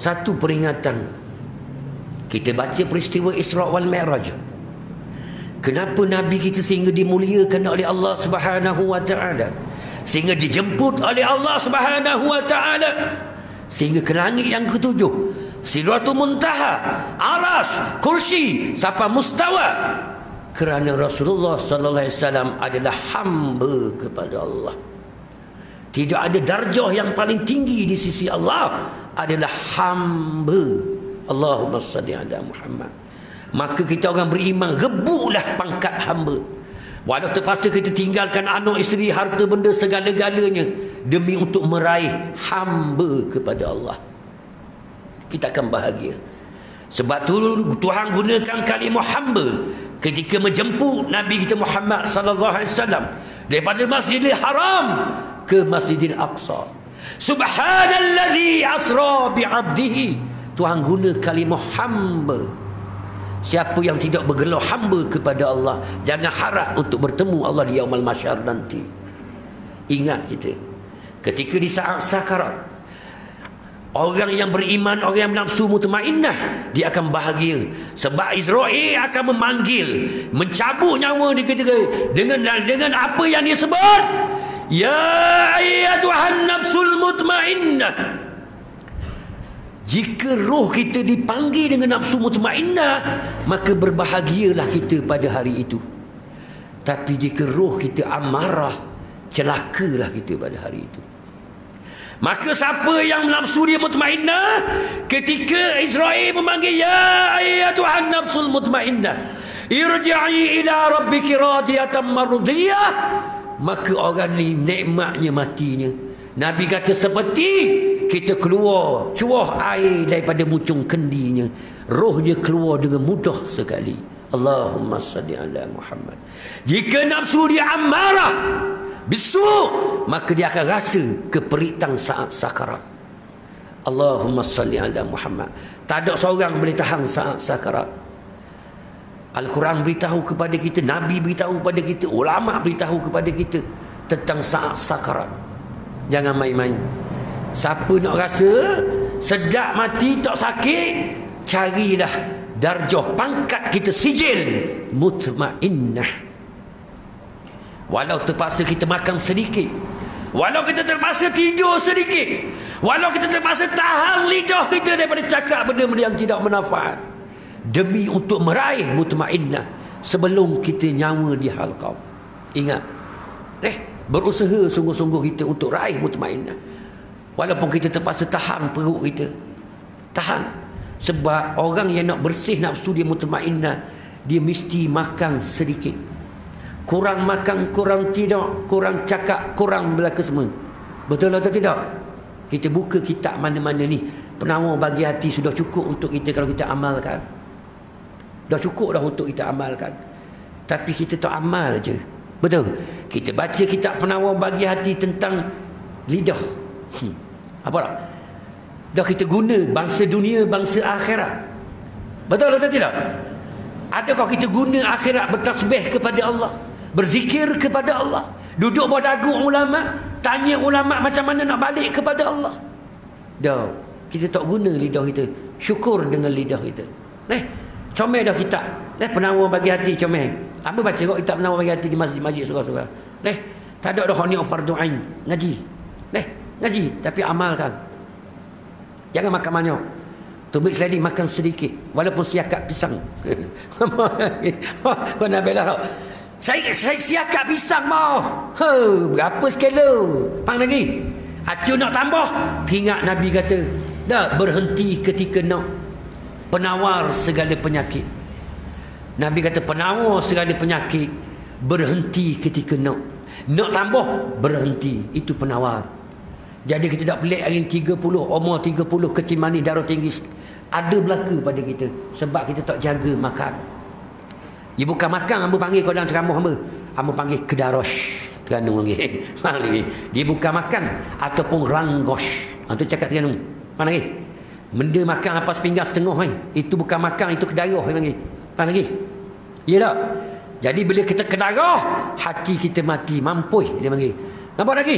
Satu peringatan. Kita baca peristiwa Isra' wal Mi'raj. Kenapa Nabi kita sehingga dimuliakan oleh Allah Subhanahu wa taala, sehingga dijemput oleh Allah Subhanahu wa taala, sehingga ke langit yang ketujuh, Sidratul Muntaha, Aras, Kursi, sampai Mustawa. Kerana Rasulullah sallallahu alaihi wasallam adalah hamba kepada Allah. Tidak ada darjah yang paling tinggi di sisi Allah adalah hamba. Allahumma salli ala Muhammad. Maka kita orang beriman, rebutlah pangkat hamba. Walau terpaksa kita tinggalkan anak, isteri, harta benda, segala-galanya demi untuk meraih hamba kepada Allah, kita akan bahagia. Sebab tu Tuhan gunakan kalimah hamba ketika menjemput Nabi kita Muhammad sallallahu alaihi wasallam daripada Masjidil Haram ke Masjidil Aqsa. Subhanallazi asra bi'abdihi. Tuhan guna kalimah hamba. Siapa yang tidak bergelar hamba kepada Allah, jangan harap untuk bertemu Allah di yaumul mahsyar nanti. Ingat kita, ketika di saat sakarat, orang yang beriman, orang yang nafsu mutmainnah, dia akan bahagia. Sebab Israel akan memanggil, mencabut nyawa dia ketika dengan apa yang dia sebut, ya ayyatuhan nafsul mutmainnah. Jika roh kita dipanggil dengan nafsu mutmainnah, maka berbahagialah kita pada hari itu. Tapi jika roh kita amarah, celakalah kita pada hari itu. Maka siapa yang nafsu dia mutmainnah, ketika Israel memanggil ya ayyatuhan nafsul mutmainnah, irji'i ila rabbiki radiyatan mardiyah, maka orang ni nikmatnya matinya. Nabi kata seperti kita keluar cuah air daripada mucung kendinya, rohnya keluar dengan mudah sekali. Allahumma salli ala Muhammad. Jika nafsu dia amarah, bisu, maka dia akan rasa keperitan saat sakarat. Allahumma salli ala Muhammad. Tak ada seorang boleh tahan saat sakarat. Al-Quran beritahu kepada kita, Nabi beritahu kepada kita, ulama beritahu kepada kita tentang saat sakarat. Jangan main-main. Siapa nak rasa sedap mati, tak sakit, carilah darjah pangkat kita, sijil mutmainnah. Walau terpaksa kita makan sedikit, walau kita terpaksa tidur sedikit, walau kita terpaksa tahan lidah kita daripada cakap benda-benda yang tidak bermanfaat, demi untuk meraih mutmainnah sebelum kita nyawa di halqah. Ingat, berusaha sungguh-sungguh kita untuk raih mutmainnah. Walaupun kita terpaksa tahan perut kita, tahan. Sebab orang yang nak bersih nafsu dia mutmainnah, dia mesti makan sedikit. Kurang makan, kurang tidur, kurang cakap, kurang belaka semua. Betul atau tidak? Kita buka kitab mana-mana ni, penawar bagi hati sudah cukup untuk kita kalau kita amalkan. Dah cukup dah untuk kita amalkan. Tapi kita tak amal je. Betul? Kita baca kitab penawar bagi hati tentang lidah. Apa tak? Dah kita guna bangsa dunia, bangsa akhirat. Betul atau tidak? Adakah kita guna akhirat bertasbih kepada Allah, berzikir kepada Allah, duduk berdagu ulama, tanya ulama macam mana nak balik kepada Allah? Dah, kita tak guna lidah kita. Syukur dengan lidah kita. Comel dah kitab. Penawar bagi hati comel. Apa baca kok kitab penawar bagi hati di masjid-masjid surau-surau. Tak ada dah khani fardu ain. Ngaji. Ngaji tapi amalkan. Jangan makan banyak. Tubik seladi makan sedikit, walaupun siakap pisang. Kau nak bela. Saya siakap pisang mau. Berapa sekilo? Pang lagi. Acu nak tambah. Ingat Nabi kata, dah berhenti ketika nak penawar segala penyakit. Nabi kata penawar segala penyakit, berhenti ketika nak tambah, berhenti. Itu penawar. Jadi kita tak pelik hari 30, umur 30, kecil manis, darah tinggi, ada belaka pada kita sebab kita tak jaga makan. Dia bukan makan, hamba panggil kau dalam ceramah hamba panggil kedarosh Terengganu panggil. Dia bukan makan ataupun rangosh. Itu cakap Terengganu. Mana lagi? Benda makan apa sepinggan setengah itu bukan makan, itu kedarah lagi. Mana lagi? Ya tak? Jadi bila kita kedarah, hati kita mati, mampus dia panggil. Nampak lagi?